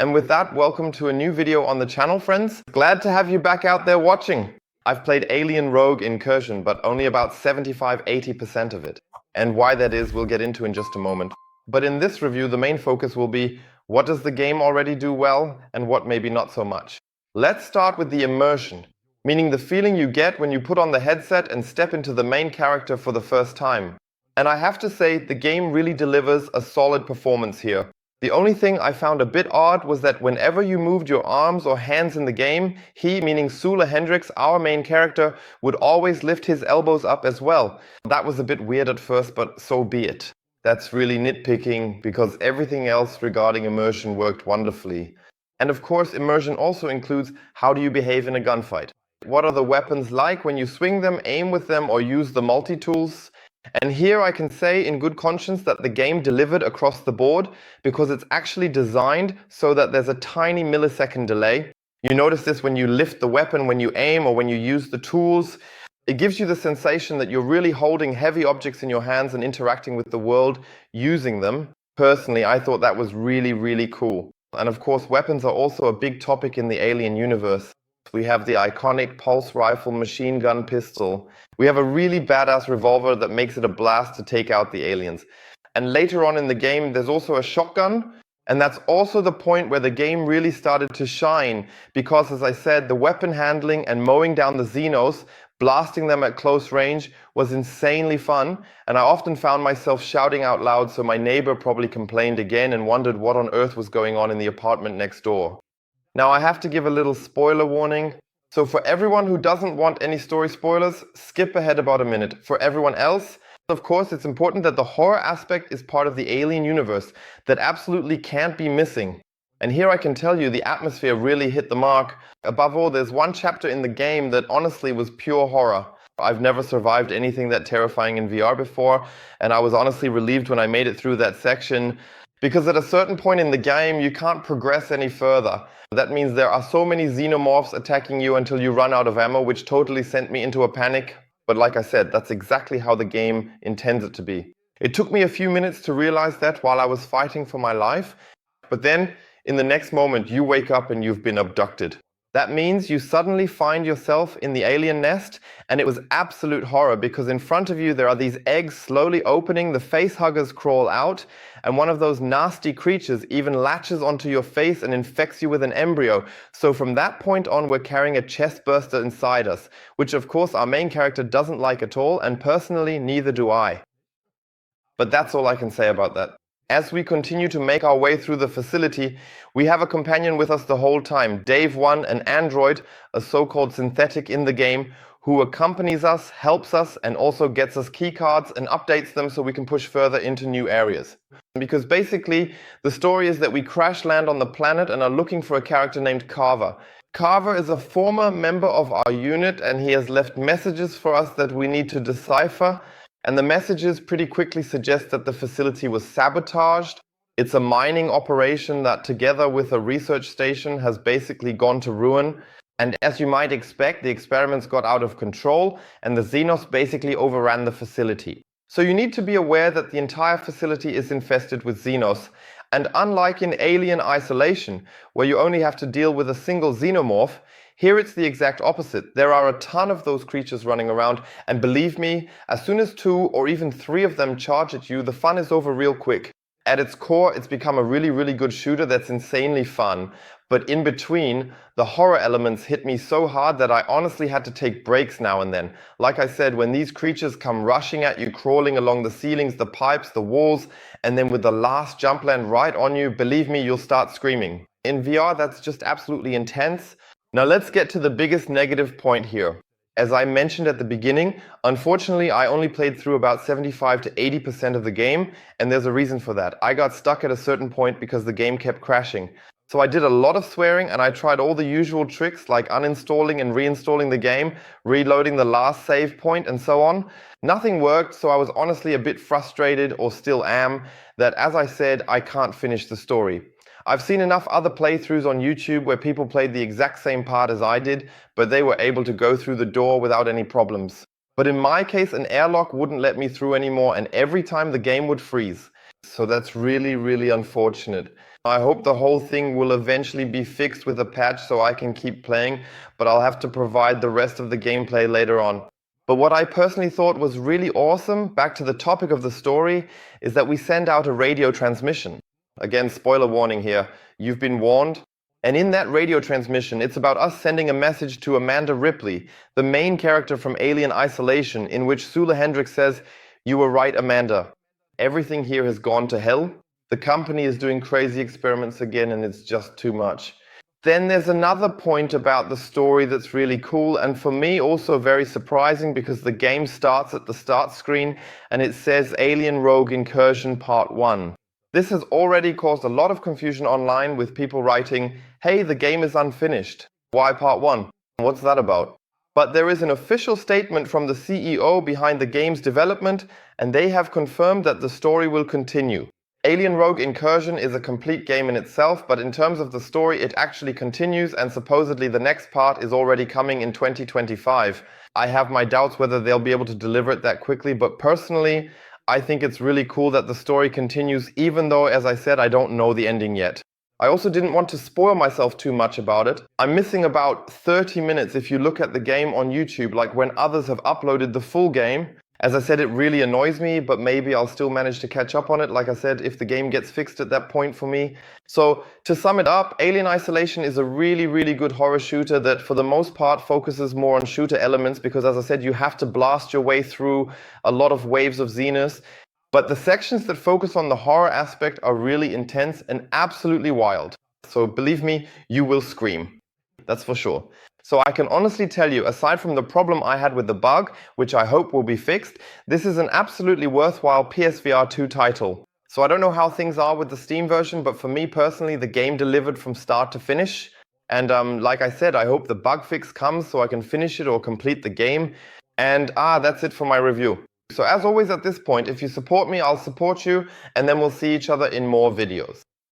And with that, welcome to a new video on the channel, friends. Glad to have you back out there watching. I've played Alien Rogue Incursion, but only about 75–80% of it. And why that is, we'll get into in just a moment. But in this review, the main focus will be what does the game already do well and what maybe not so much. Let's start with the immersion, meaning the feeling you get when you put on the headset and step into the main character for the first time. And I have to say, the game really delivers a solid performance here. The only thing I found a bit odd was that whenever you moved your arms or hands in the game, he, meaning Sula Hendricks, our main character, would always lift his elbows up as well. That was a bit weird at first, but so be it. That's really nitpicking because everything else regarding immersion worked wonderfully. And of course, immersion also includes how do you behave in a gunfight. What are the weapons like when you swing them, aim with them, or use the multi-tools? And here I can say in good conscience that the game delivered across the board because it's actually designed so that there's a tiny millisecond delay. You notice this when you lift the weapon, when you aim, or when you use the tools. It gives you the sensation that you're really holding heavy objects in your hands and interacting with the world using them. Personally, I thought that was really, really cool. And of course, weapons are also a big topic in the Alien universe. We have the iconic pulse rifle machine gun pistol. We have a really badass revolver that makes it a blast to take out the aliens. And later on in the game, there's also a shotgun. And that's also the point where the game really started to shine. Because, as I said, the weapon handling and mowing down the Xenos, blasting them at close range, was insanely fun. And I often found myself shouting out loud, so my neighbor probably complained again and wondered what on earth was going on in the apartment next door. Now I have to give a little spoiler warning. So for everyone who doesn't want any story spoilers, skip ahead about a minute. For everyone else, of course, it's important that the horror aspect is part of the Alien universe that absolutely can't be missing. And here I can tell you the atmosphere really hit the mark. Above all, there's one chapter in the game that honestly was pure horror. I've never survived anything that terrifying in VR before, and I was honestly relieved when I made it through that section, because at a certain point in the game you can't progress any further. That means there are so many Xenomorphs attacking you until you run out of ammo, which totally sent me into a panic. But like I said, that's exactly how the game intends it to be. It took me a few minutes to realize that while I was fighting for my life, but then in the next moment you wake up and you've been abducted. That means you suddenly find yourself in the alien nest, and it was absolute horror because in front of you there are these eggs slowly opening, the face huggers crawl out, and one of those nasty creatures even latches onto your face and infects you with an embryo. So from that point on, we're carrying a chest burster inside us, which of course our main character doesn't like at all, and personally neither do I. But that's all I can say about that. As we continue to make our way through the facility, we have a companion with us the whole time, Dave 1, an android, a so-called synthetic in the game, who accompanies us, helps us, and also gets us keycards and updates them so we can push further into new areas. Because basically, the story is that we crash land on the planet and are looking for a character named Carver. Carver is a former member of our unit, and he has left messages for us that we need to decipher. And the messages pretty quickly suggest that the facility was sabotaged. It's a mining operation that, together with a research station, has basically gone to ruin. And as you might expect, the experiments got out of control and the Xenos basically overran the facility. So you need to be aware that the entire facility is infested with Xenos. And unlike in Alien Isolation, where you only have to deal with a single Xenomorph, here it's the exact opposite. There are a ton of those creatures running around, and believe me, as soon as 2 or even 3 of them charge at you, the fun is over real quick. At its core, it's become a really, really good shooter that's insanely fun. But in between, the horror elements hit me so hard that I honestly had to take breaks now and then. Like I said, when these creatures come rushing at you, crawling along the ceilings, the pipes, the walls, and then with the last jump land right on you, believe me, you'll start screaming. In VR, that's just absolutely intense. Now let's get to the biggest negative point here. As I mentioned at the beginning, unfortunately I only played through about 75–80% of the game, and there's a reason for that. I got stuck at a certain point because the game kept crashing. So I did a lot of swearing and I tried all the usual tricks like uninstalling and reinstalling the game, reloading the last save point and so on. Nothing worked, so I was honestly a bit frustrated, or still am, that as I said, I can't finish the story. I've seen enough other playthroughs on YouTube where people played the exact same part as I did, but they were able to go through the door without any problems. But in my case, an airlock wouldn't let me through anymore, and every time the game would freeze. So that's really, really unfortunate. I hope the whole thing will eventually be fixed with a patch so I can keep playing, but I'll have to provide the rest of the gameplay later on. But what I personally thought was really awesome, back to the topic of the story, is that we send out a radio transmission. Again, spoiler warning here, you've been warned. And in that radio transmission, it's about us sending a message to Amanda Ripley, the main character from Alien Isolation, in which Sula Hendricks says, "You were right, Amanda. Everything here has gone to hell. The company is doing crazy experiments again and it's just too much." Then there's another point about the story that's really cool and for me also very surprising because the game starts at the start screen and it says Alien Rogue Incursion Part 1. This has already caused a lot of confusion online with people writing, "Hey, the game is unfinished. Why Part 1? What's that about?" But there is an official statement from the CEO behind the game's development and they have confirmed that the story will continue. Alien Rogue Incursion is a complete game in itself, but in terms of the story it actually continues and supposedly the next part is already coming in 2025. I have my doubts whether they'll be able to deliver it that quickly, but personally I think it's really cool that the story continues even though, as I said, I don't know the ending yet. I also didn't want to spoil myself too much about it. I'm missing about 30 minutes if you look at the game on YouTube, like when others have uploaded the full game. As I said, it really annoys me, but maybe I'll still manage to catch up on it, like I said, if the game gets fixed at that point for me. So, to sum it up, Alien Isolation is a really, really good horror shooter that for the most part focuses more on shooter elements because, as I said, you have to blast your way through a lot of waves of Xenos. But the sections that focus on the horror aspect are really intense and absolutely wild. So believe me, you will scream. That's for sure. So I can honestly tell you, aside from the problem I had with the bug, which I hope will be fixed, this is an absolutely worthwhile PSVR 2 title. So I don't know how things are with the Steam version, but for me personally, the game delivered from start to finish. And like I said, I hope the bug fix comes so I can finish it or complete the game. And that's it for my review. So as always at this point, if you support me, I'll support you, and then we'll see each other in more videos.